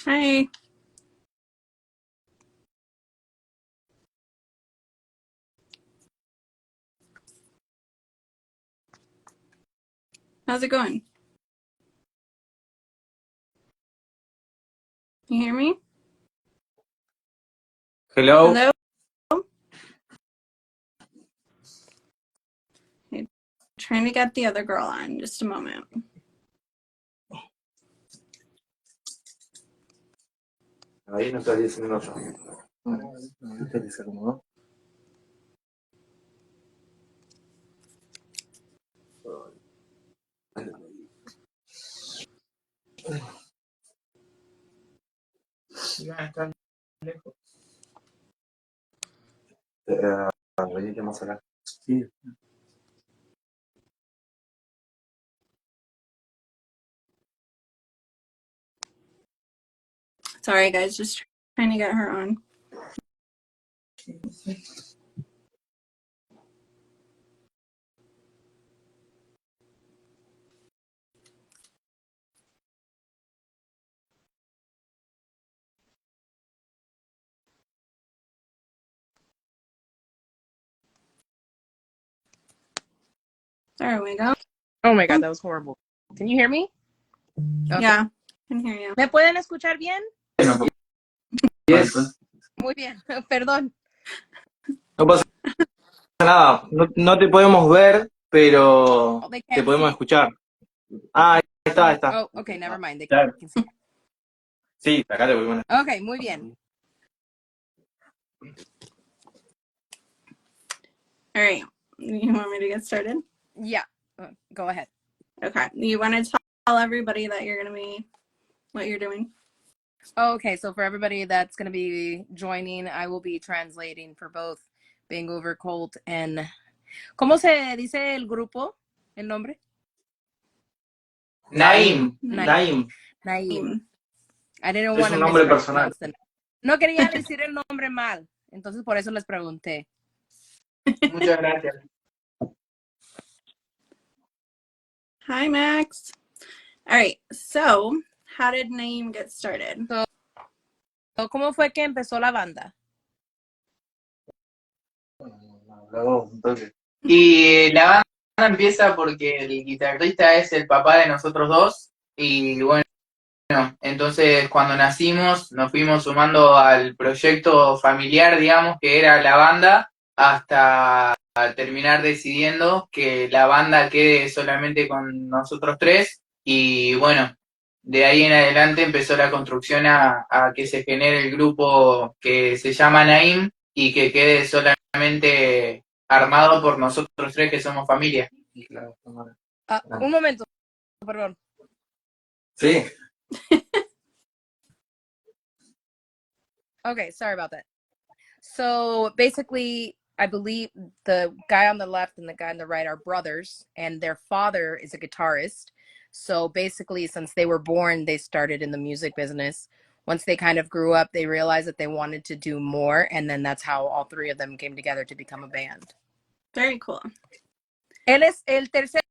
Hi. How's it going? Can you hear me? Hello. Hello? Okay, trying to get the other girl on. Just a moment. Ahí no está diciendo yo. Venite más acá. Sí. Sorry, guys. Just trying to get her on. There we go. Oh my God, that was horrible. Can you hear me? Okay. Yeah, I can hear you. ¿Me pueden escuchar bien? Yes. Muy bien, perdón. No pasa nada. No te podemos ver, pero Oh, they te can't podemos see. escuchar. Ah, ahí está. Oh, okay, never mind. They Claro. can see. Sí, acá te podemos. Okay, muy bien. All right. You want me to get started? Yeah, go ahead. Okay. You want to tell everybody that you're going to be what you're doing? Okay, so for everybody that's going to be joining, I will be translating for both Bingo Cult and... ¿Cómo se dice el grupo? ¿El nombre? Naim. Naim. I didn't want to mispronounce the name. No quería decir el nombre mal, entonces por eso les pregunté. Muchas gracias. Hi, Max. All right. So, how did Naim get started? So, ¿cómo fue que empezó la banda? Y la banda empieza porque el guitarrista es el papá de nosotros dos y bueno, entonces cuando nacimos nos fuimos sumando al proyecto familiar, digamos, que era la banda, hasta terminar decidiendo que la banda quede solamente con nosotros tres y bueno, de ahí en adelante empezó la construcción a que se genere el grupo que se llama Naim y que quede solamente armado por nosotros tres que somos familia. Un momento, perdón. Sí. Okay, sorry about that. So basically, I believe the guy on the left and the guy on the right are brothers, and their father is a guitarist. So basically, since they were born, they started in the music business. Once they kind of grew up, they realized that they wanted to do more, and then that's how all three of them came together to become a band. Very cool. ¿Él es el tercero,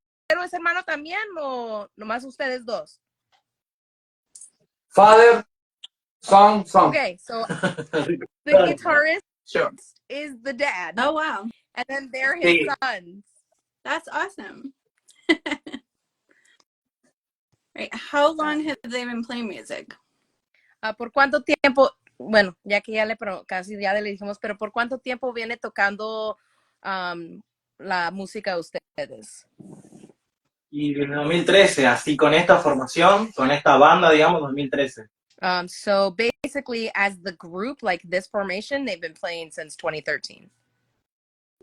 es hermano también, o nomás ustedes dos? Father, son. Okay, so the guitarist Sure. is the dad. Oh, wow. And then they're his Sí. sons. That's awesome. Right. How long have they been playing music? ¿Por cuánto tiempo? Bueno, ya que casi ya le dijimos, pero ¿por cuánto tiempo viene tocando la música a ustedes? Y en 2013, así con esta formación, con esta banda, digamos, 2013. So basically, as the group, like this formation, they've been playing since 2013.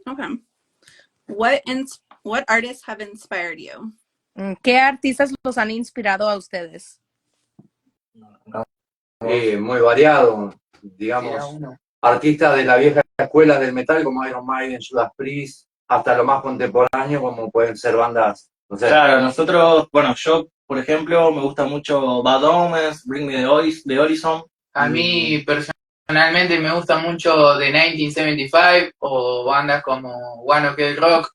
Okay. What artists have inspired you? ¿Qué artistas los han inspirado a ustedes? Muy variado, digamos, artistas de la vieja escuela del metal como Iron Maiden, Judas Priest, hasta lo más contemporáneo como pueden ser bandas, no sé. Claro, nosotros, bueno, yo, por ejemplo, me gusta mucho Bad Omens, Bring Me the Horizon. A mí personalmente me gusta mucho The 1975 o bandas como One Ok Rock.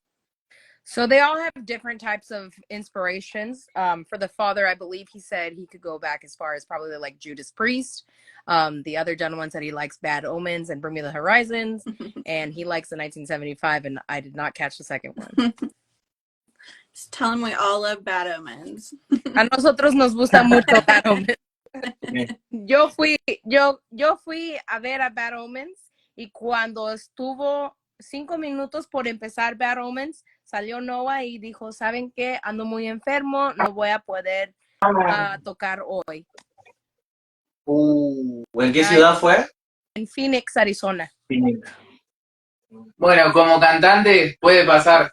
So they all have different types of inspirations. For the father, I believe he said he could go back as far as probably like Judas Priest. The other gentleman said he likes Bad Omens and Bring Me the Horizons, and he likes the 1975, and I did not catch the second one. Just tell him we all love Bad Omens. A nosotros nos gusta mucho Bad Omens. Yo fui a ver a Bad Omens y cuando estuvo 5 minutos por empezar Bad Omens, salió Noah y dijo, ¿saben qué? Ando muy enfermo, no voy a poder tocar hoy. ¿En qué ciudad fue? En Phoenix, Arizona. Phoenix. Bueno, como cantante puede pasar.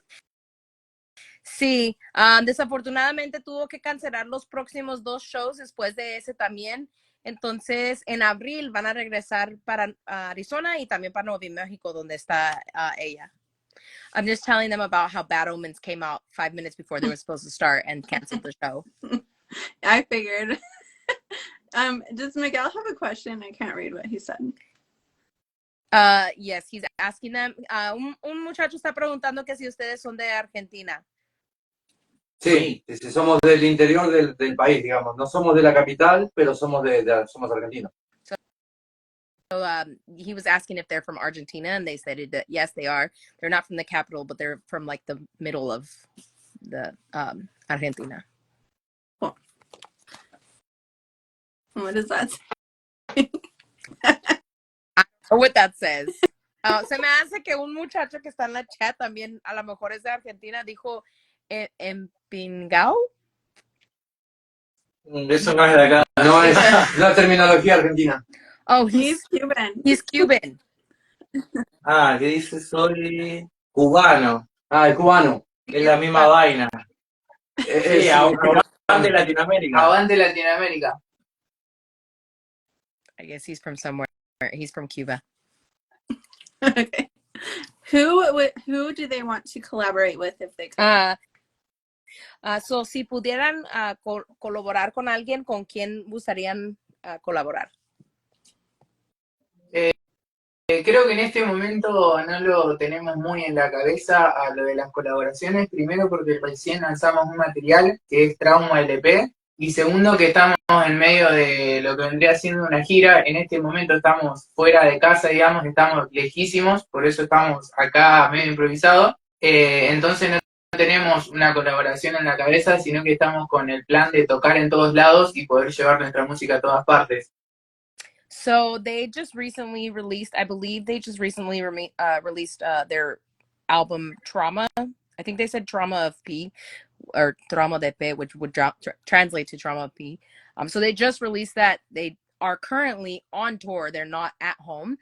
Sí, desafortunadamente tuvo que cancelar los próximos 2 shows después de ese también. Entonces, en abril van a regresar para Arizona y también para Nuevo México, donde está ella. I'm just telling them about how Bad Omens came out 5 minutes before they were supposed to start and canceled the show. I figured. Does Miguel have a question? I can't read what he said. Yes, he's asking them. Un muchacho está preguntando que si ustedes son de Argentina. Sí, somos del interior del país, digamos. No somos de la capital, pero somos somos argentinos. So he was asking if they're from Argentina, and they said that yes, they are. They're not from the capital, but they're from like the middle of the Argentina. Cool. What does that say? I don't know what that says. Se me hace que un muchacho que está en la chat también, a lo mejor es de Argentina, dijo empingao. Eso no es de acá. No es la terminología argentina. Oh, He's Cuban. He's Cuban. Que dice soy cubano. El cubano. Es la misma vaina. Sí, avante Latinoamérica. Avante Latinoamérica. I guess he's from somewhere. He's from Cuba. Okay. Who do they want to collaborate with if they could? So, si pudieran colaborar con alguien, ¿con quién gustarían colaborar? Creo que en este momento no lo tenemos muy en la cabeza a lo de las colaboraciones. Primero porque recién lanzamos un material que es Trauma LP. Y segundo que estamos en medio de lo que vendría siendo una gira. En este momento estamos fuera de casa, digamos, estamos lejísimos. Por eso estamos acá medio improvisados. Entonces no tenemos una colaboración en la cabeza, sino que estamos con el plan de tocar en todos lados y poder llevar nuestra música a todas partes. So they just recently released, I believe they just recently released their album Trauma. I think they said Trauma of P or Trauma de P, which would translate to Trauma of P. So they just released that. They are currently on tour. They're not at home.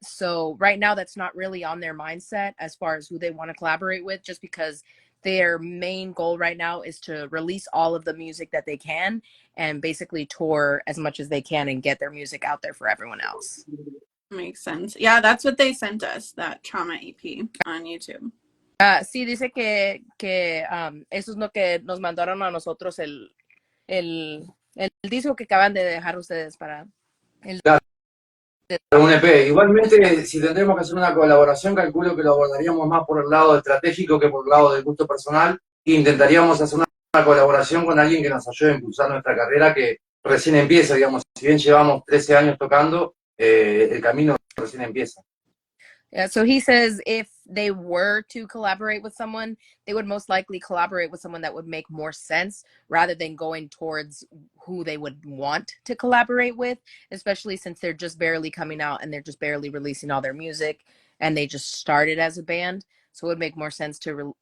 So right now that's not really on their mindset as far as who they want to collaborate with, just because their main goal right now is to release all of the music that they can and basically tour as much as they can and get their music out there for everyone else. Makes sense. Yeah, that's what they sent us, that Trauma EP on YouTube. Sí, dice que eso es lo que nos mandaron a nosotros el disco que acaban de dejar ustedes para el... Claro, un EP. Igualmente, si tendremos que hacer una colaboración, calculo que lo abordaríamos más por el lado estratégico que por el lado del gusto personal. E intentaríamos hacer una colaboración con alguien que nos ayude a impulsar nuestra carrera, que recién empieza, digamos. Si bien llevamos 13 años tocando, el camino recién empieza. Yeah, so he says if they were to collaborate with someone, they would most likely collaborate with someone that would make more sense rather than going towards who they would want to collaborate with, especially since they're just barely coming out and they're just barely releasing all their music and they just started as a band. So it would make more sense to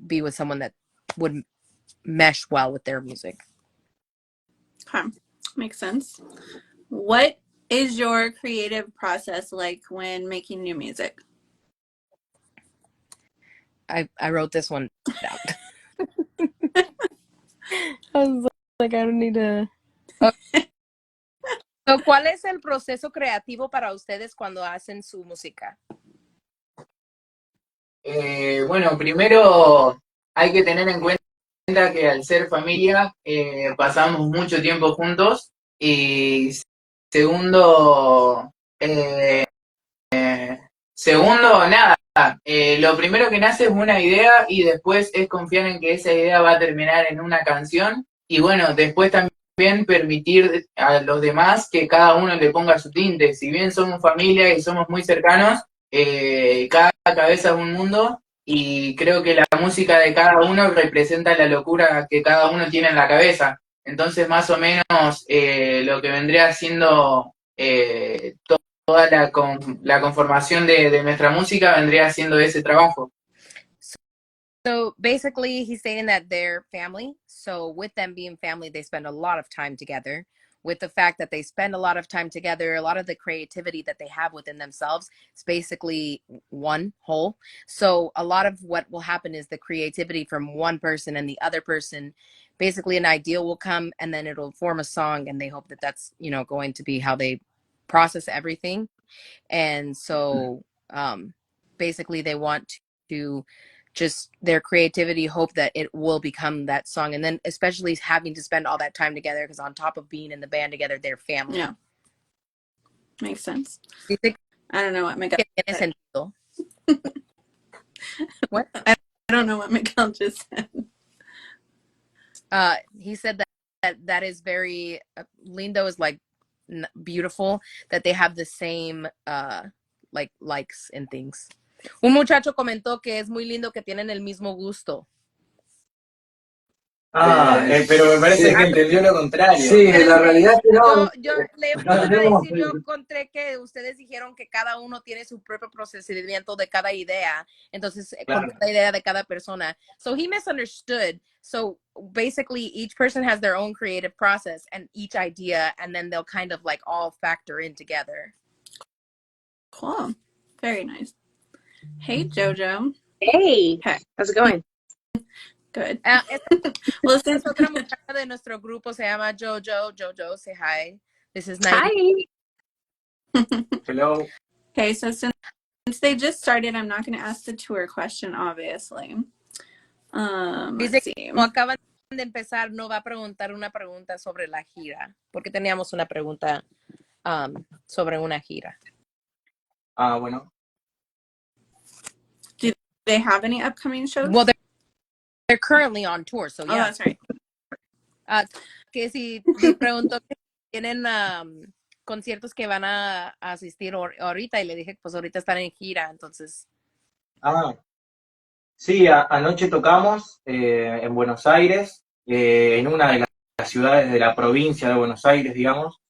be with someone that would mesh well with their music. Okay, makes sense. What is your creative process like when making new music? I wrote this one down. I was like, I don't need to. Okay. So, ¿cuál es el proceso creativo para ustedes cuando hacen su música? Bueno, primero hay que tener en cuenta que al ser familia pasamos mucho tiempo juntos y segundo, nada, lo primero que nace es una idea y después es confiar en que esa idea va a terminar en una canción y bueno, después también permitir a los demás que cada uno le ponga su tinte. Si bien somos familia y somos muy cercanos, cada cabeza es un mundo y creo que la música de cada uno representa la locura que cada uno tiene en la cabeza. Entonces, más o menos, lo que vendría siendo toda la conformación de nuestra música vendría siendo ese trabajo. So basically, he's saying that they're family. So with them being family, they spend a lot of time together. With the fact that they spend a lot of time together, a lot of the creativity that they have within themselves, it's basically one whole. So a lot of what will happen is the creativity from one person and the other person, basically an idea will come and then it'll form a song, and they hope that that's, you know, going to be how they process everything. And so basically they want to just their creativity hope that it will become that song, and then especially having to spend all that time together, because on top of being in the band together, they're family. Yeah, makes sense. I don't know what Miguel said. What? I don't know what Miguel just said. He said that is very lindo is like beautiful, that they have the same like likes and things. Un muchacho comentó que es muy lindo que tienen el mismo gusto. Pero me parece que entendió lo contrario. Sí, la realidad es que no. Yo le no iba a tenemos. decir, yo encontré que ustedes dijeron que cada uno tiene su propio procesamiento de cada idea, entonces Claro. con cada idea de cada persona. So he misunderstood. So basically each person has their own creative process and each idea, and then they'll kind of like all factor in together. Cool. Very nice. Hey, Jojo. Hey, Okay. how's it going? Good. Esta es otra muchacha de nuestro grupo, se llama Jojo. Jojo, say hi. This is Naim. Hi. Hello. Okay, so since they just started, I'm not going to ask the tour question, obviously. Let's see. Como acaban de empezar, no va a preguntar una pregunta sobre la gira, porque teníamos una pregunta sobre una gira. Bueno. Do they have any upcoming shows? Well, they're currently on tour, so yeah. Oh, that's right. Que si te preguntó que tienen conciertos que van a asistir ahorita, y le dije, pues ahorita están en gira, entonces. Sí, anoche tocamos en Buenos Aires, en una de las ciudades de la provincia de Buenos Aires, digamos.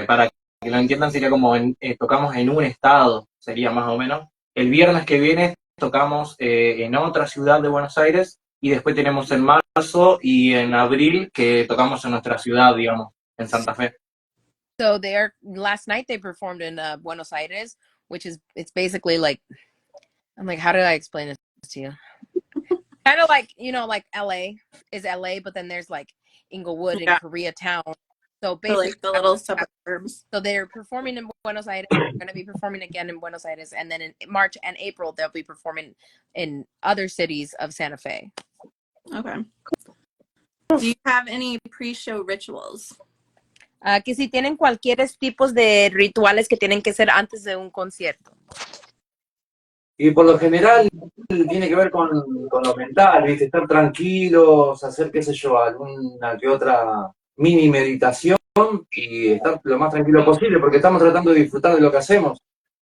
Para que lo entiendan, sería como tocamos en un estado, sería más o menos. El viernes que viene tocamos en otra ciudad de Buenos Aires, y después tenemos en marzo y en abril que tocamos en nuestra ciudad, digamos, en Santa Fe. So last night they performed in Buenos Aires, which is, it's basically like, I'm like, how do I explain this to you? Kind of like, you know, like LA is LA, but then there's like Inglewood and Koreatown. So basically, like the little suburbs. So they're performing in Buenos Aires. They're going to be performing again in Buenos Aires, and then in March and April they'll be performing in other cities of Santa Fe. Okay. Do you have any pre-show rituals? Que si tienen cualquier tipos de rituales que tienen que ser antes de un concierto. Y por lo general tiene que ver con lo mental, ¿viste? Estar tranquilos, hacer, qué sé yo, alguna que otra mini meditación y estar lo más tranquilo posible, porque estamos tratando de disfrutar de lo que hacemos.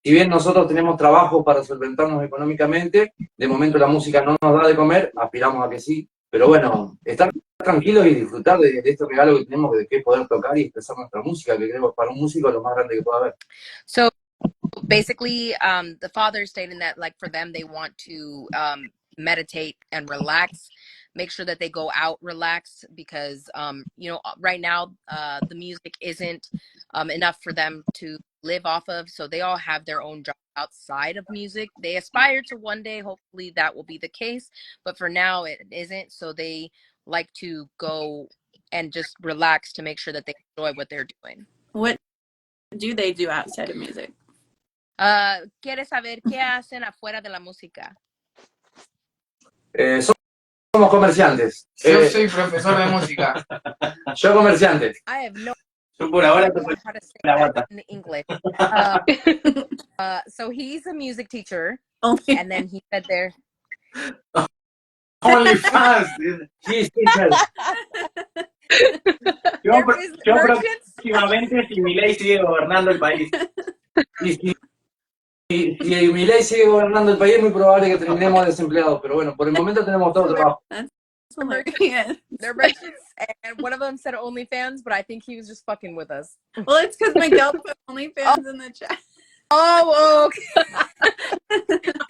Si bien nosotros tenemos trabajo para solventarnos económicamente, de momento la música no nos da de comer, aspiramos a que sí, pero bueno, estar tranquilos y disfrutar de este regalo que tenemos, de que es poder tocar y expresar nuestra música, que creo que para un músico es lo más grande que pueda haber. So basically, the father is stating that, like, for them, they want to meditate and relax, make sure that they go out relaxed, because you know, right now the music isn't enough for them to live off of, so they all have their own job outside of music. They aspire to one day, hopefully that will be the case, but for now it isn't, so they like to go and just relax to make sure that they enjoy what they're doing. What do they do outside of music? ¿Quiere saber qué hacen afuera de la música? Somos comerciantes. Yo soy profesor de música. Yo comerciante. I have no Yo por ahora idea how to say la that bata. in English. So he's a music teacher, Only and then he said there. OnlyFans. He's teacher. Yo, There is yo merchants. próximamente, si Milei sigue gobernando el país. Y si Milei sigue gobernando el país, es muy probable que terminemos desempleados. Pero bueno, por el momento tenemos todo trabajo. That's hilarious. They're merchants, and one of them said OnlyFans, but I think he was just fucking with us. Well, it's because Miguel put OnlyFans in the chat. Oh, okay.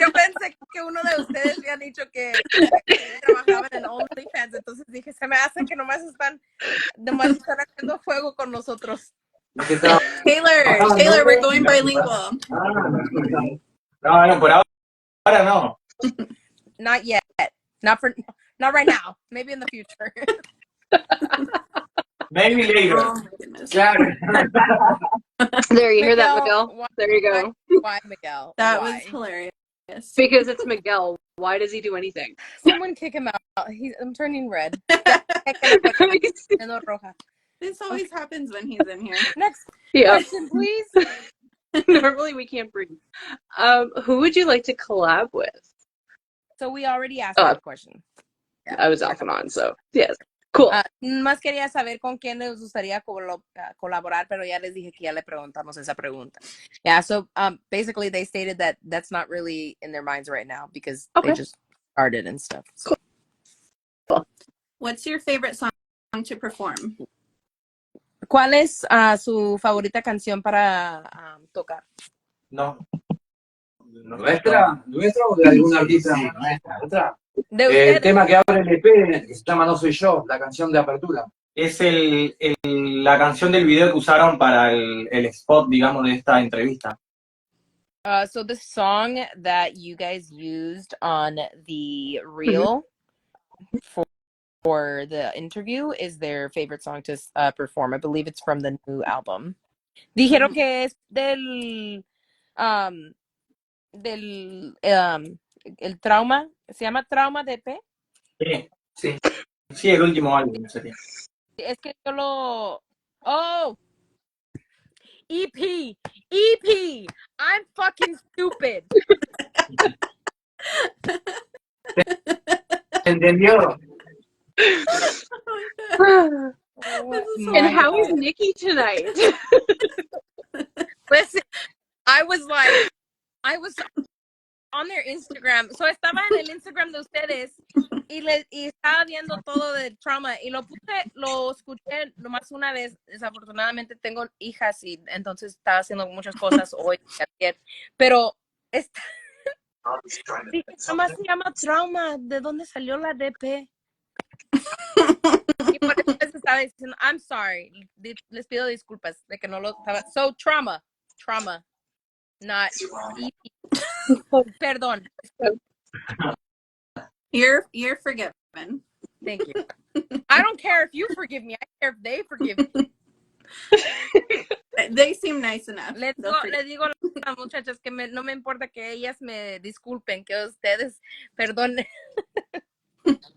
Yo pensé que uno de ustedes había dicho que trabajaban en OnlyFans, entonces dije, se me hace que nomás están haciendo juego con nosotros. Taylor, we're going bilingual. No, por ahora no. Not yet. Not right now. Maybe in the future. Maybe later. Oh my goodness. Claro. There, you hear that, Miguel, Miguel? why- There you go. Why Miguel? That Why? was hilarious. Because it's Miguel. Why does he do anything? Someone kick him out. I'm turning red. This always happens when he's in here. Next Yeah. question, please. Normally we can't breathe. Who would you like to collab with? So we already asked that question. Yeah. I was off and on, so yes. Cool. Más quería saber con quién les gustaría colaborar, pero ya les dije que ya le preguntamos esa pregunta. Yeah, so basically they stated that that's not really in their minds right now because they just started and stuff. So. Cool. What's your favorite song to perform? ¿Cuál es su favorita canción para tocar? No. ¿Nuestra o de algún artista? Sí, ¿Nuestra? ¿De El ustedes? tema que abre el EP que se llama No Soy Yo, la canción de apertura. Es la canción del video que usaron para el spot, digamos, de esta entrevista. So the song that you guys used on the reel for the interview is their favorite song to perform. I believe it's from the new album. Dijeron que es del el trauma, se llama Trauma de P. Sí, el último álbum sería. Es que yo lo EP, I'm fucking stupid. ¿Entendió? And how is Nikki tonight? Listen, I was on their Instagram. So estaba en el Instagram de ustedes y estaba viendo todo de Trauma y lo escuché nomás una vez. Desafortunadamente tengo hijas y entonces estaba haciendo muchas cosas hoy y ayer. Pero dije, nomás se llama Trauma. ¿De dónde salió la DP? Y por eso les estaba diciendo, I'm sorry. Les pido disculpas de que no lo estaba. So, Trauma, not EP. Perdón. You're forgiven. Thank you. I don't care if you forgive me. I care if they forgive me. They seem nice enough. Le digo a las muchachas que no me importa que ellas me disculpen, que ustedes perdonen.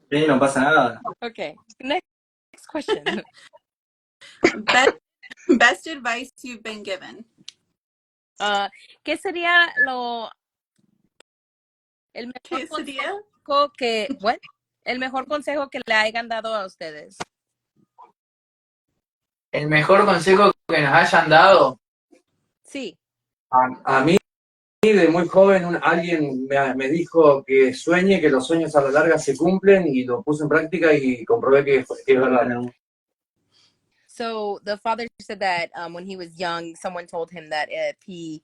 Sí, no pasa nada. Okay. Next question. Best advice you've been given. ¿Qué sería el mejor consejo que le hayan dado a ustedes? El mejor consejo que nos hayan dado. Sí. A mí, de muy joven, alguien me dijo que sueñe, que los sueños a la larga se cumplen, y lo puse en práctica y comprobé que es verdad. So the father said that when he was young, someone told him that if he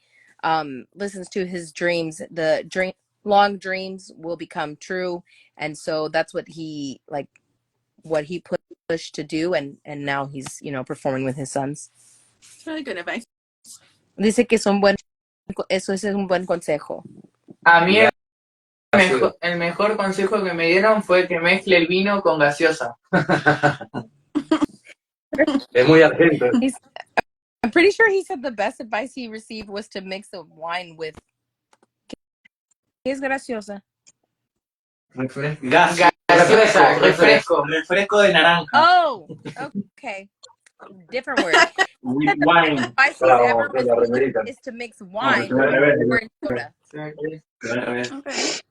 listens to his dreams, long dreams will become true, and so that's what he pushed to do, and now he's performing with his sons. It's really good advice. Dice que eso es un buen consejo. A mí el mejor consejo que me dieron fue que mezcle el vino con gaseosa. Es muy argento. I'm pretty sure he said the best advice he received was to mix the wine with. ¿Qué es graciosa? Refresco de naranja. Oh, okay. different word. Wine. Spices Claro, ever que la was remerita. is to mix No, wine pero al revés. or in soda. Al revés. Okay.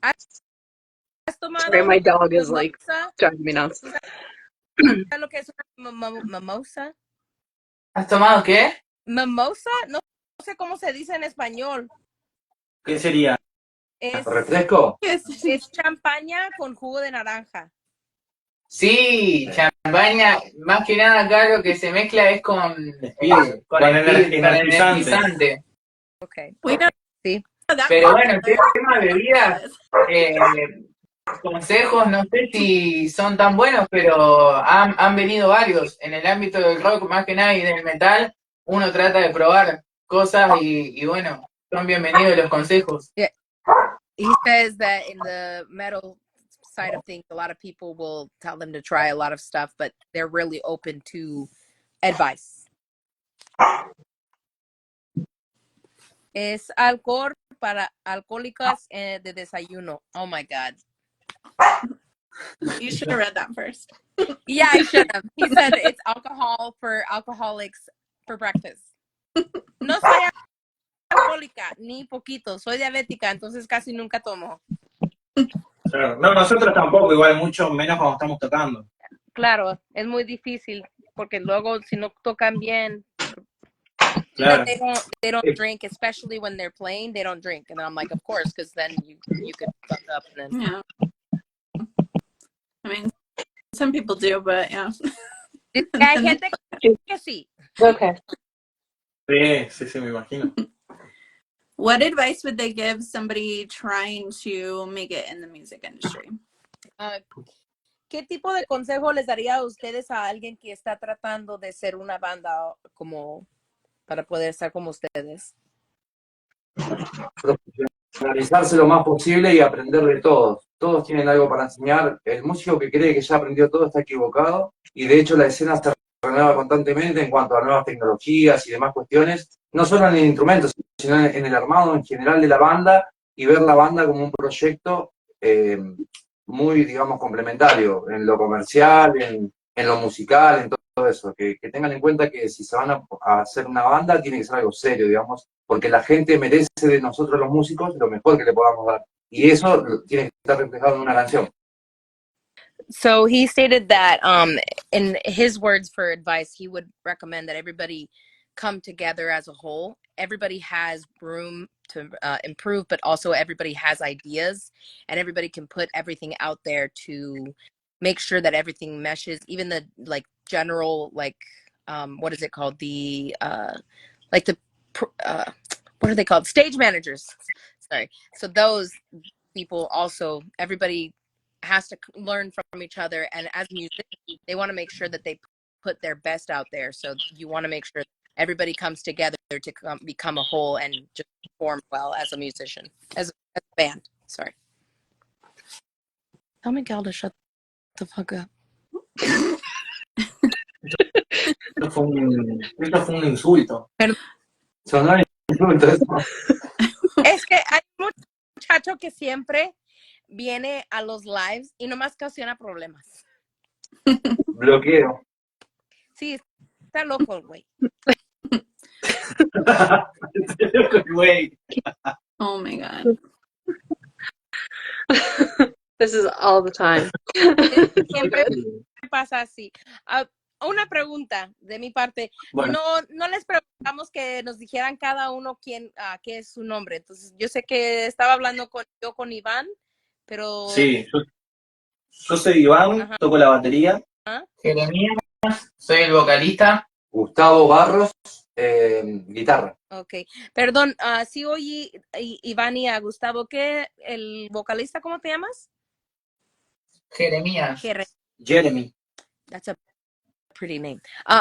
¿Has tomado Sorry, my dog is like mimosa? driving me nuts. ¿Tú sabes lo que es una mimosa? ¿Has tomado qué? Mimosa, no sé cómo se dice en español. ¿Qué sería? Es ¿Refresco? es champaña con jugo de naranja. Sí, champaña, más que nada acá lo que se mezcla es con Con energizante. Okay. We don't Sí. know that Pero part. bueno, el tema de bebidas, consejos, no sé si son tan buenos, pero han venido varios. En el ámbito del rock, más que nada, y del metal, uno trata de probar cosas y bueno, son bienvenidos los consejos. He says that in the metal side of things, a lot of people will tell them to try a lot of stuff, but they're really open to advice. Es alcohol para alcohólicas de desayuno. Oh my God. You should have read that first. Yeah, I should have. He said it's alcohol for alcoholics for breakfast. No soy alcohólica, ni poquito. Soy diabética, entonces casi nunca tomo. Claro. No, nosotros tampoco, igual mucho menos cuando estamos tocando. Claro, es muy difícil porque luego si no tocan bien, Claro. they don't drink, especially when they're playing. They don't drink, and I'm like, of course, because then you could fuck up. And then Yeah. I mean, some people do, but yeah. hay gente que sí. Okay. Sí, me imagino. What advice would they give somebody trying to make it in the music industry? ¿Qué tipo de consejo les daría a ustedes a alguien que está tratando de ser una banda como para poder estar como ustedes? Profesionalizarse lo más posible y aprender de todos. Todos tienen algo para enseñar. El músico que cree que ya aprendió todo está equivocado y de hecho la escena se renueva constantemente en cuanto a nuevas tecnologías y demás cuestiones, no solo en el instrumento, sino en el armado en general de la banda y ver la banda como un proyecto muy, digamos, complementario en lo comercial, en lo musical, en todo eso. Que tengan en cuenta que si se van a hacer una banda, tiene que ser algo serio, digamos, porque la gente merece de nosotros los músicos lo mejor que le podamos dar. Y eso tiene que estar reflejado en una canción. So he stated that in his words for advice, he would recommend that everybody come together as a whole. Everybody has room to improve, but also everybody has ideas and everybody can put everything out there to make sure that everything meshes, even the like general, like what is it called? The like the what are they called? Stage managers. Sorry. So those people also, everybody has to learn from each other, and as musicians they want to make sure that they put their best out there, so you want to make sure everybody comes together to become a whole and just perform well as a musician, as a band. Sorry, tell Miguel to shut the fuck up. Esto fue un insulto. Sonó insulto eso. Es que hay un muchacho que siempre viene a los lives y nomás ocasiona problemas. Bloqueo. Sí, está loco, güey. Güey. Oh my God. This is all the time. Siempre pasa así. Una pregunta de mi parte. Bueno. No les preguntamos que nos dijeran cada uno qué es su nombre. Entonces, yo sé que estaba hablando con Iván, pero... Sí, yo soy Iván, Ajá. toco la batería. Jeremías, soy el vocalista. Gustavo Barros, guitarra. Ok, perdón, sí oí Iván y a Gustavo, ¿qué? ¿El vocalista cómo te llamas? Jeremías. Jeremy. That's a pretty name.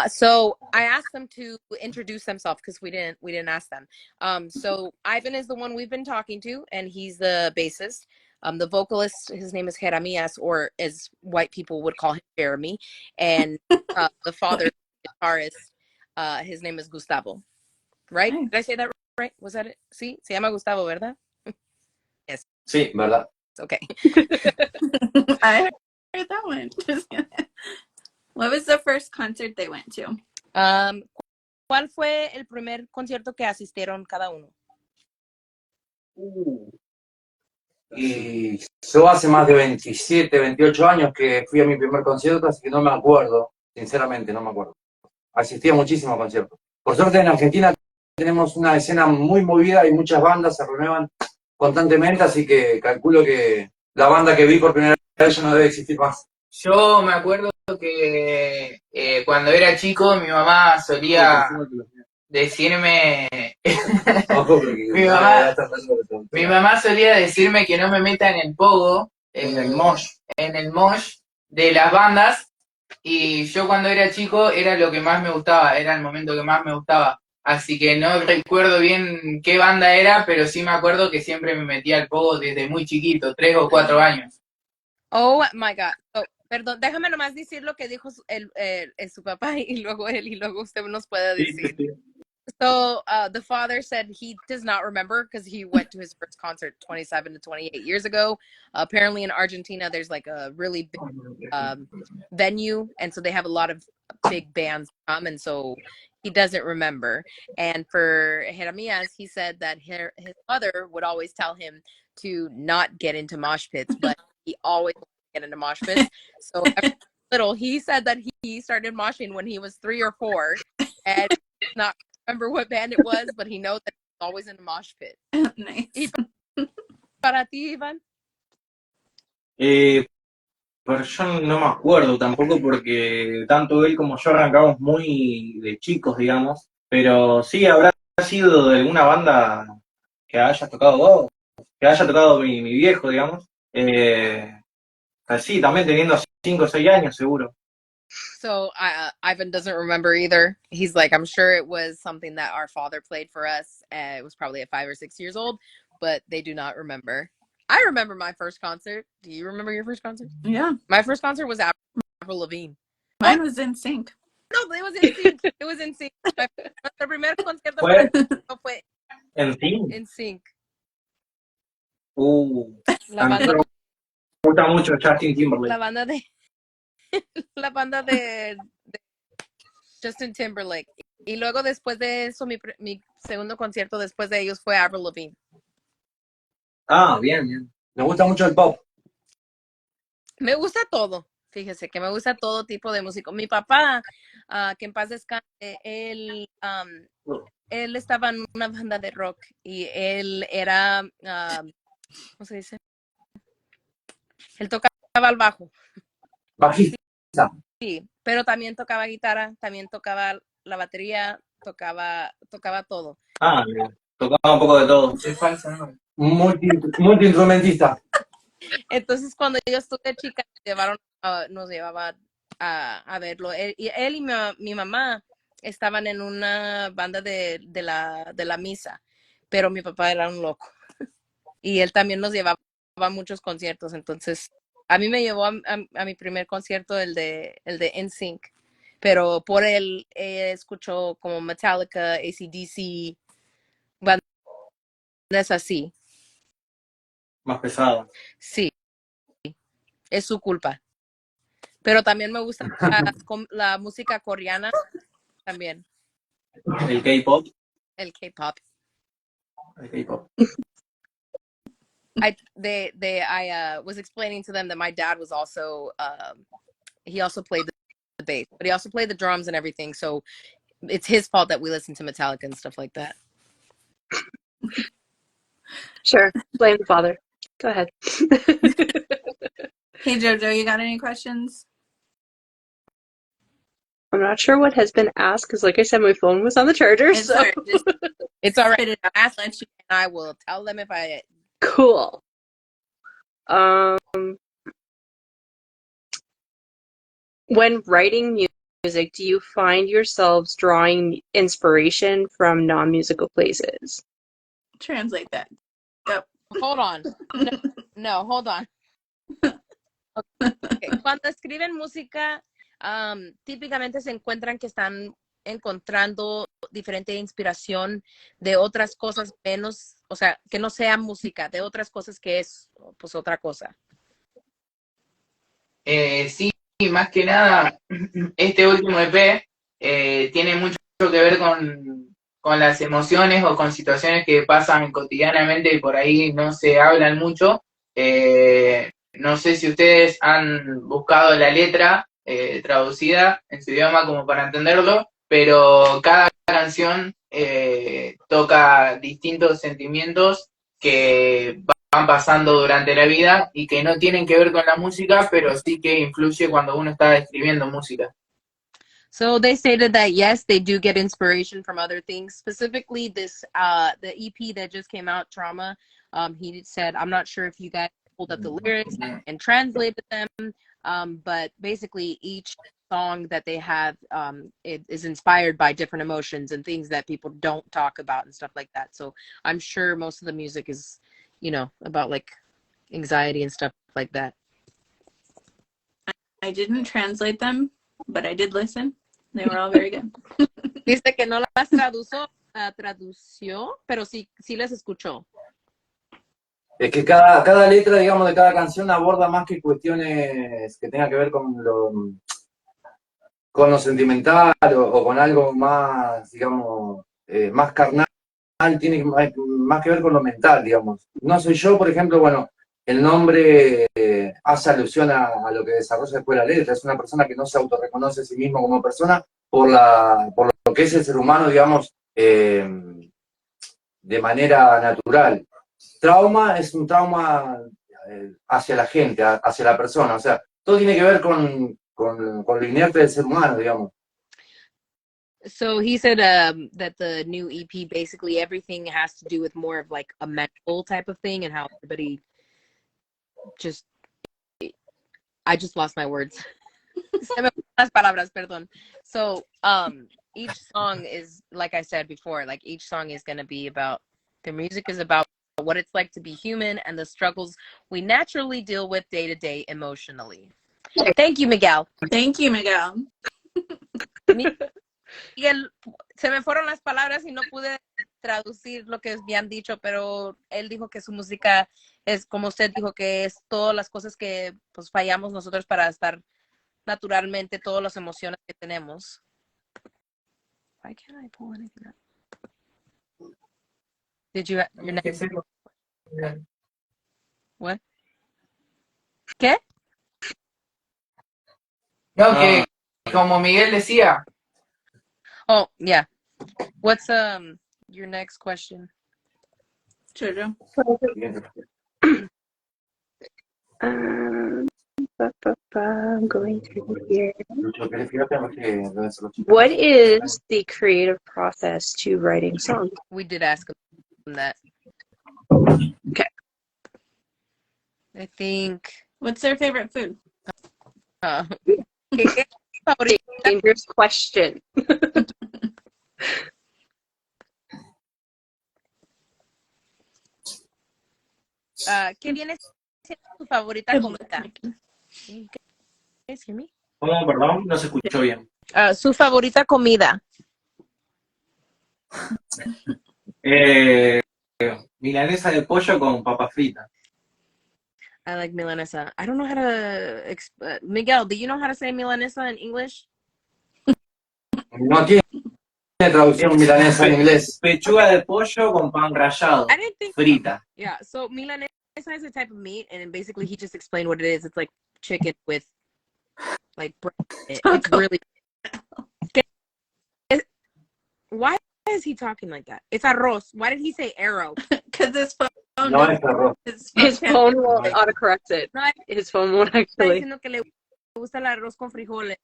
So I asked them to introduce themselves because we didn't ask them. So Ivan is the one we've been talking to, and he's the bassist. The vocalist, his name is Jeremias, or as white people would call him, Jeremy. And the father, guitarist, his name is Gustavo. Right? Nice. Did I say that right? Was that it? Sí, se llama Gustavo, ¿verdad? Yes. Sí, ¿verdad? Okay. I heard that one. What was the first concert they went to? ¿Cuál fue el primer concierto que asistieron cada uno? Y yo hace más de 27, 28 años que fui a mi primer concierto, así que no me acuerdo, sinceramente no me acuerdo. Asistí a muchísimos conciertos. Por suerte en Argentina tenemos una escena muy movida y muchas bandas se renuevan constantemente, así que calculo que la banda que vi por primera vez ya no debe existir más. Yo me acuerdo que cuando era chico mi mamá solía decirme mi mamá solía decirme que no me meta en el pogo, en el mosh de las bandas, y yo cuando era chico era lo que más me gustaba, era el momento que más me gustaba. Así que no recuerdo bien qué banda era, pero sí me acuerdo que siempre me metía al pogo desde muy chiquito, 3 o 4 años. Oh my God. Oh, perdón, déjame nomás decir lo que dijo su papá y luego él, y luego usted nos puede decir. So the father said he does not remember because he went to his first concert 27 to 28 years ago. Apparently in Argentina, there's like a really big venue, and so they have a lot of big bands come, and so he doesn't remember. And for Jeremias, he said that his mother would always tell him to not get into mosh pits, but he always get into mosh pits. So little, he said that he started moshing when he was 3 or 4, and not remember what band it was, but he knows that he's always in a mosh pit. Nice. Y para ti, Iván? Pero yo no me acuerdo tampoco porque tanto él como yo arrancamos muy de chicos, digamos, pero sí habrá sido de alguna banda que hayas tocado vos, que haya tocado mi viejo, digamos. Sí, también teniendo 5 o 6 años, seguro. So Ivan doesn't remember either. He's like, I'm sure it was something that our father played for us. It was probably at 5 or 6 years old, but they do not remember. I remember my first concert. Do you remember your first concert? Yeah. My first concert was Avril Lavigne. Mine was in sync. No, but it was in sync. It was in sync. Nuestro primer concierto fue ¿En fin? in sync. A mí me gusta mucho Justin Timberlake. La banda de Justin Timberlake. Y luego después de eso, mi segundo concierto después de ellos fue Avril Lavigne. Ah, bien, bien. Me gusta mucho el pop. Me gusta todo. Fíjese que me gusta todo tipo de música. Mi papá, que en paz descanse, él estaba en una banda de rock y él era, ¿cómo se dice? Él tocaba el bajo. Bajista. Sí, pero también tocaba guitarra, también tocaba la batería, tocaba todo. Ah, bien. Tocaba un poco de todo. Es falso, ¿no? Multiinstrumentista. Entonces, cuando yo estuve chica, nos llevaba a verlo. Él y mi mamá estaban en una banda de la misa, pero mi papá era un loco. Y él también nos llevaba a muchos conciertos. Entonces, a mí me llevó a mi primer concierto, el de NSYNC. Pero por él escuchó como Metallica, AC/DC, bandas así. Más pesado. Sí, es su culpa. Pero también me gusta la música coreana también. El K-pop. El K-pop. El K-pop. I was explaining to them that my dad was also he also played the bass, but he also played the drums and everything. So it's his fault that we listen to Metallica and stuff like that. Sure, blame the father. Go ahead. Hey, Jojo, you got any questions? I'm not sure what has been asked because, like I said, my phone was on the charger. It's So all right. It's all right. Spit it out. Ask and I will tell them if I. Cool. When writing music, do you find yourselves drawing inspiration from non-musical places? Translate that. Yep. Hold on. No, hold on. Okay. Cuando escriben música, típicamente se encuentran que están encontrando diferente inspiración de otras cosas menos, o sea, que no sea música, de otras cosas que es pues otra cosa. Sí, más que nada, este último EP tiene mucho que ver con las emociones o con situaciones que pasan cotidianamente y por ahí no se hablan mucho. No sé si ustedes han buscado la letra traducida en su idioma como para entenderlo, pero cada canción toca distintos sentimientos que van pasando durante la vida y que no tienen que ver con la música, pero sí que influye cuando uno está escribiendo música. So they stated that yes, they do get inspiration from other things. Specifically, this the EP that just came out, Trauma. He said, "I'm not sure if you guys pulled up the lyrics and translated them, but basically each song that they have it is inspired by different emotions and things that people don't talk about and stuff like that. So I'm sure most of the music is, about like anxiety and stuff like that." I didn't translate them, but I did listen. They were all very good. Dice que no las tradució, pero sí las escuchó. Es que cada letra, digamos, de cada canción aborda más que cuestiones que tengan que ver con lo sentimental o con algo más, digamos, más carnal, tiene más que ver con lo mental, digamos. No soy yo, por ejemplo, bueno, el nombre hace alusión a lo que desarrolla después la letra. Es una persona que no se autorreconoce a sí mismo como persona por lo que es el ser humano, digamos, de manera natural. Trauma es un trauma hacia la gente, hacia la persona, o sea, todo tiene que ver con lo inerte del ser humano, digamos. So he said that the new EP, basically everything has to do with more of like a mental type of thing and how everybody I just lost my words. Se me fueron las palabras, perdón. So each song is, like I said before, like each song is going to be about, the music is about what it's like to be human and the struggles we naturally deal with day to day emotionally. Thank you, Miguel. Thank you, Miguel. Miguel, se me fueron las palabras y no pude traducir lo que me han dicho, pero él dijo que su música es, como usted dijo, que es todas las cosas que pues fallamos nosotros para estar naturalmente, todas las emociones que tenemos. Why can't I pull anything up? Did you your next What? ¿Qué? No, que como Miguel decía. Oh, yeah. What's your next question? Jojo. I'm going through here. What is the creative process to writing songs? We did ask him that. Okay. I think. What's their favorite food? Dangerous question. ¿Qué viene siendo tu favorita comida? Can you guys hear me? ¿Cómo? Perdón, no se escuchó bien. Su favorita comida. Milanesa de pollo con papas fritas. I like milanesa. I don't know how to... Miguel, do you know how to say milanesa in English? No tiene traducción milanesa en inglés. Pechuga de pollo con pan rallado. I didn't think... Frita. Yeah, so milanesa is a type of meat, and basically he just explained what it is. It's like chicken with like bread. It's really... Why is he talking like that? It's arroz. Why did he say arrow? Because his phone. No es arroz. His phone won't autocorrect it. No, His phone won't está actually. diciendo que le gusta el arroz con frijoles.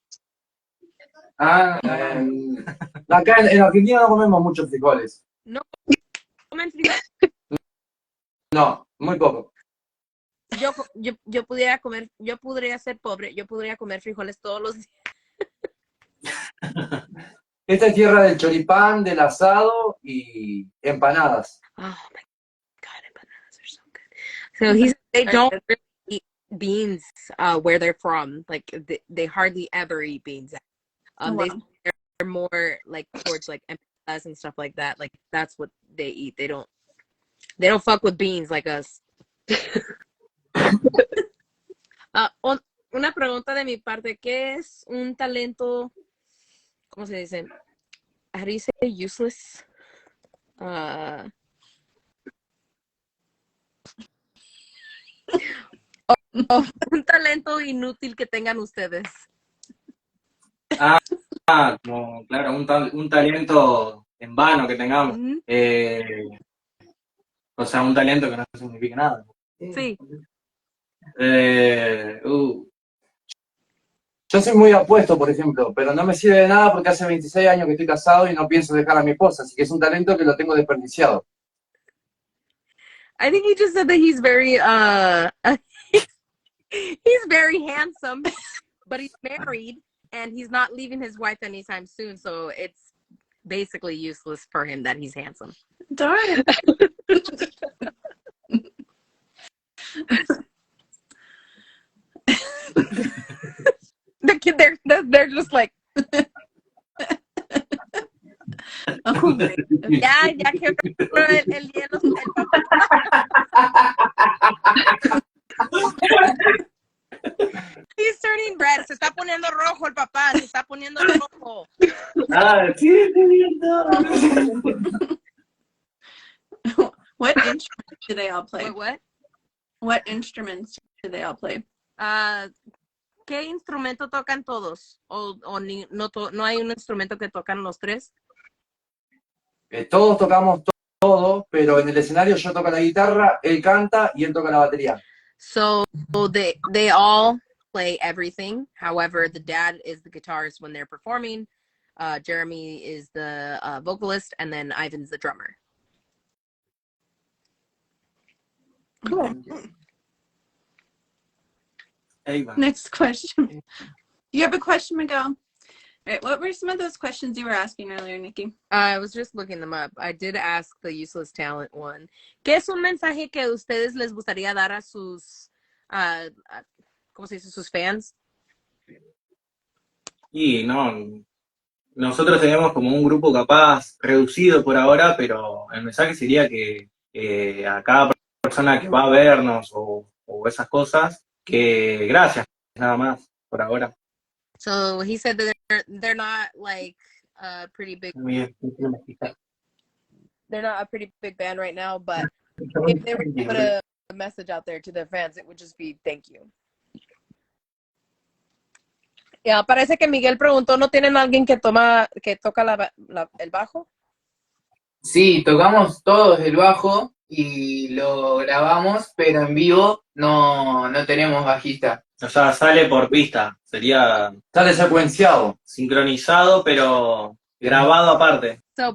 Acá en Argentina no comemos muchos frijoles. No comen frijoles. No, muy poco. Yo pudiera comer, yo podría ser pobre, yo podría comer frijoles todos los días. Esta es tierra del choripán, del asado y empanadas. Oh my God, empanadas are so good. So they don't really eat beans where they're from. Like they hardly ever eat beans. They're more like towards like empanadas and stuff like that. Like that's what they eat. They don't fuck with beans like us. una pregunta de mi parte. ¿Qué es un talento, cómo se dice? How do you say useless? Un talento inútil que tengan ustedes. Como, claro, un talento en vano que tengamos. Ujú. O sea, un talento que no significa nada. Sí. Yo soy muy apuesto, por ejemplo, pero no me sirve de nada porque hace 26 años que estoy casado y no pienso dejar a mi esposa, así que es un talento que lo tengo desperdiciado. I think he just said that he's very he's very handsome, but he's married and he's not leaving his wife anytime soon, so it's basically useless for him that he's handsome. Darn. The kid, they're just like, Oh my ya que el hielo, el papá. He's turning red. Se está poniendo rojo el papá. Se está poniendo rojo. Sí, What instruments do they all play? What? What instruments do they all play? ¿Qué instrumento tocan todos? ¿O no hay un instrumento que tocan los tres? Todos tocamos todo, pero en el escenario yo toco la guitarra, él canta y él toca la batería. So they all play everything. However, the dad is the guitarist when they're performing. Jeremy is the vocalist, and then Ivan's the drummer. Cool. Ava. Next question. You have a question, Miguel? All right, what were some of those questions you were asking earlier, Nikki? I was just looking them up. I did ask the useless talent one. ¿Qué es un mensaje que a ustedes les gustaría dar a sus, ¿cómo se dice? Sus fans? Y no, nosotros tenemos como un grupo capaz reducido por ahora, pero el mensaje sería que a cada persona que va a vernos o esas cosas, que gracias, nada más, por ahora. So he said that they're not like a pretty big. They're not a pretty big band right now, but if they were to put a message out there to their fans, it would just be thank you. Ya, parece que Miguel preguntó, ¿no tienen alguien que toca el bajo? Sí, tocamos todos el bajo y lo grabamos, pero en vivo no tenemos bajista. O sea, sale por pista, sería Sale secuenciado. sincronizado, pero grabado aparte. So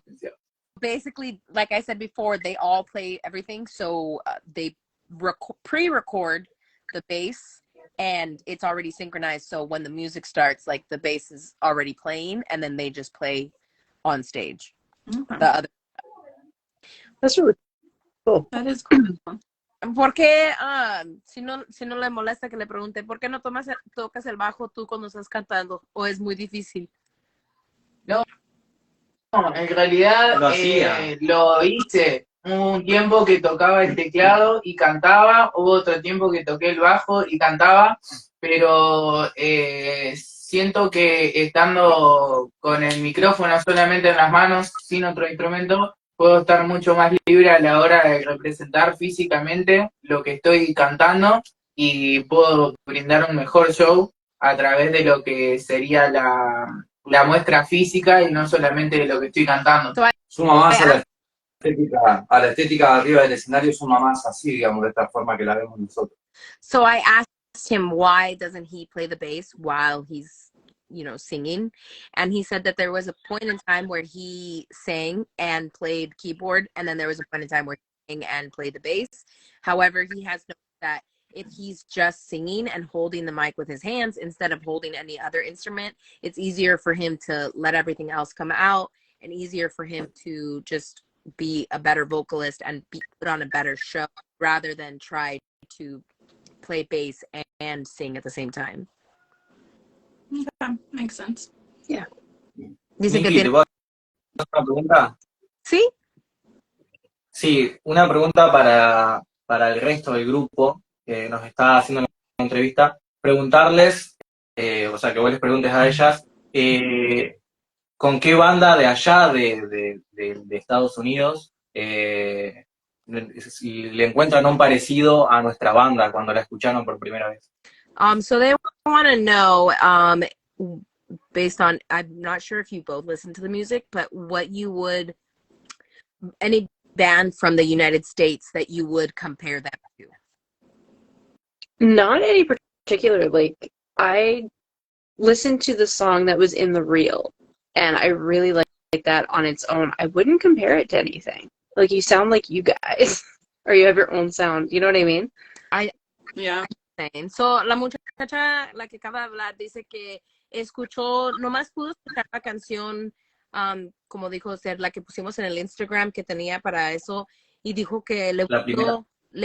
basically, like I said before, they all play everything. So they pre-record the bass and it's already synchronized. So when the music starts, like the bass is already playing and then they just play on stage. Okay. The other. That's really cool. That is cool. ¿Por qué, si no le molesta que le pregunte, ¿por qué no tocas el bajo tú cuando estás cantando? ¿O es muy difícil? No, en realidad lo hice un tiempo que tocaba el teclado y cantaba, hubo otro tiempo que toqué el bajo y cantaba, pero siento que estando con el micrófono solamente en las manos, sin otro instrumento, puedo estar mucho más libre a la hora de representar físicamente lo que estoy cantando y puedo brindar un mejor show a través de lo que sería la muestra física y no solamente de lo que estoy cantando. Suma más a la estética de arriba del escenario, suma más así, digamos, de esta forma que la vemos nosotros. So I asked him why doesn't he play the bass while he's, singing, and he said that there was a point in time where he sang and played keyboard, and then there was a point in time where he sang and played the bass. However, he has noticed that if he's just singing and holding the mic with his hands instead of holding any other instrument, it's easier for him to let everything else come out and easier for him to just be a better vocalist and put on a better show rather than try to play bass and sing at the same time. Okay, makes sense. Yeah. Dice Nikki, ¿te puedo hacer una pregunta? ¿Sí? Sí, una pregunta para el resto del grupo que nos está haciendo la entrevista. preguntarles, o sea, que vos les preguntes a ellas, ¿con qué banda de allá, de Estados Unidos, si le encuentran un parecido a nuestra banda cuando la escucharon por primera vez? So they want to know, based on, I'm not sure if you both listen to the music, but what you would, any band from the United States that you would compare them to. Not any particular. Like, I listened to the song that was in the reel, and I really like that on its own. I wouldn't compare it to anything. Like, you sound like you guys, or you have your own sound. You know what I mean? Yeah. So, la muchacha, la que acaba de hablar, dice que escuchó, nomás pudo escuchar la canción, como dijo usted, la que pusimos en el Instagram que tenía para eso, y dijo que le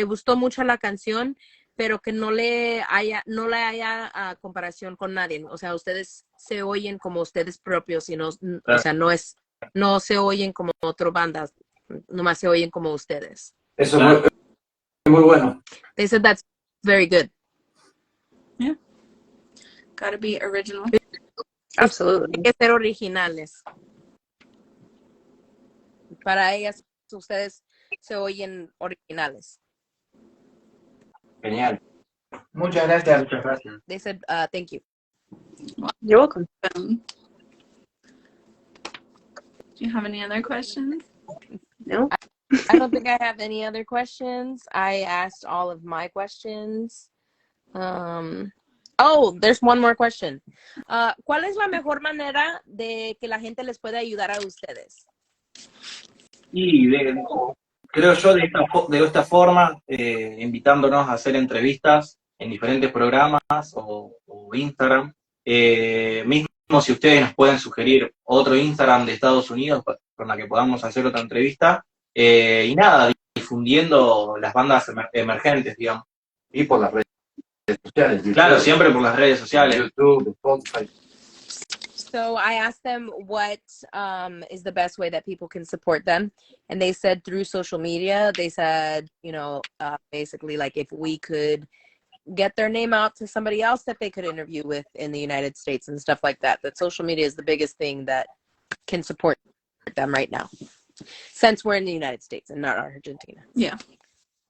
gustó mucho la canción, pero que no le haya comparación con nadie. O sea, ustedes se oyen como ustedes propios y no, o sea, no se oyen como otras bandas, nomás se oyen como ustedes. Eso es muy bueno. They said that's very good. Yeah. Gotta be original. Absolutely. Hay que ser originales. Para ellas, ustedes se oyen originales. Genial. Muchas gracias. Muchas gracias. They said, thank you. You're welcome. Do you have any other questions? No? I don't think I have any other questions. I asked all of my questions. Oh, there's one more question. ¿Cuál es la mejor manera de que la gente les pueda ayudar a ustedes? Y creo yo de esta forma, invitándonos a hacer entrevistas en diferentes programas o Instagram. Mismo si ustedes nos pueden sugerir otro Instagram de Estados Unidos con la que podamos hacer otra entrevista. Y nada, difundiendo las bandas emergentes, digamos. Y por las redes sociales. Claro, siempre por las redes sociales. YouTube, Spotify. So I asked them what is the best way that people can support them. And they said through social media. They said, basically like if we could get their name out to somebody else that they could interview with in the United States and stuff like that. That social media is the biggest thing that can support them right now. Since we're in the United States and not Argentina. Yeah.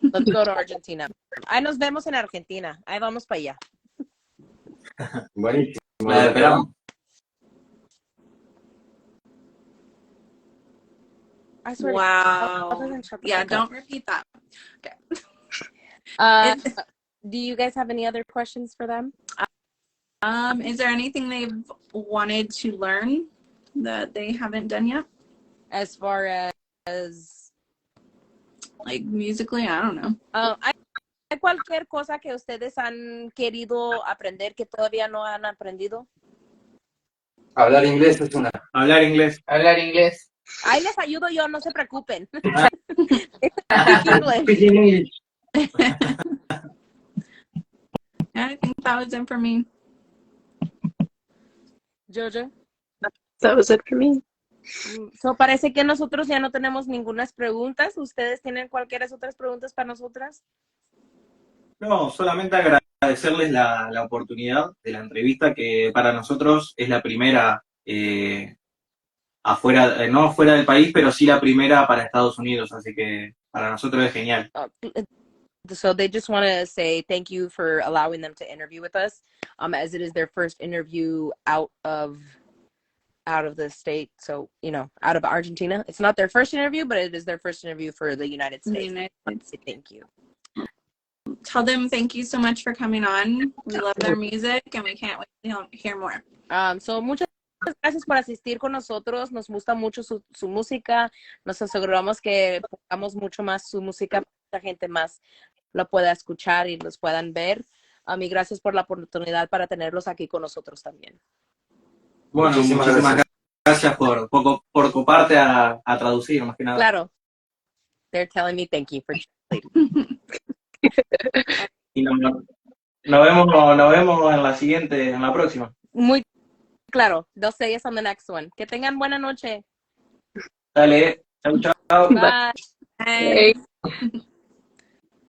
Let's go to Argentina. Ahí nos vemos en Argentina. Ahí vamos para allá. Buenísimo. La esperamos. I swear Wow. Yeah, fuck up. don't repeat that. Okay. Do you guys have any other questions for them? Is there anything they've wanted to learn that they haven't done yet? As far as like musically, I don't know. Hay cualquier cosa que ustedes han querido aprender que todavía no han aprendido. Hablar inglés es una. Hablar inglés. Hablar inglés. Ahí les ayudo yo, no se preocupen. I think that was it for me. Jojo. That was it for me. So parece que nosotros ya no tenemos ninguna preguntas. ¿Ustedes tienen cualquier otras preguntas para nosotras? No, solamente agradecerles la oportunidad de la entrevista, que para nosotros es la primera afuera, no fuera del país, pero sí la primera para Estados Unidos, así que para nosotros es genial. So they just want to say thank you for allowing them to interview with us, as it is their first interview out of the state, so out of Argentina. It's not their first interview, but it is their first interview for the United States. Thank you. Tell them thank you so much for coming on. We love their music and we can't wait to hear more. So muchas gracias por asistir con nosotros. Nos gusta mucho su música. Nos aseguramos que pongamos mucho más su música para que la gente más la pueda escuchar y los puedan ver. Y gracias por la oportunidad para tenerlos aquí con nosotros también. Bueno, muchísimas gracias por coparte a traducir, más que nada. Claro. They're telling me thank you for translating. Y nos vemos en la siguiente, en la próxima. Muy claro. They'll say us on the next one. Que tengan buena noche. Dale, chau, chau. Bye. Bye.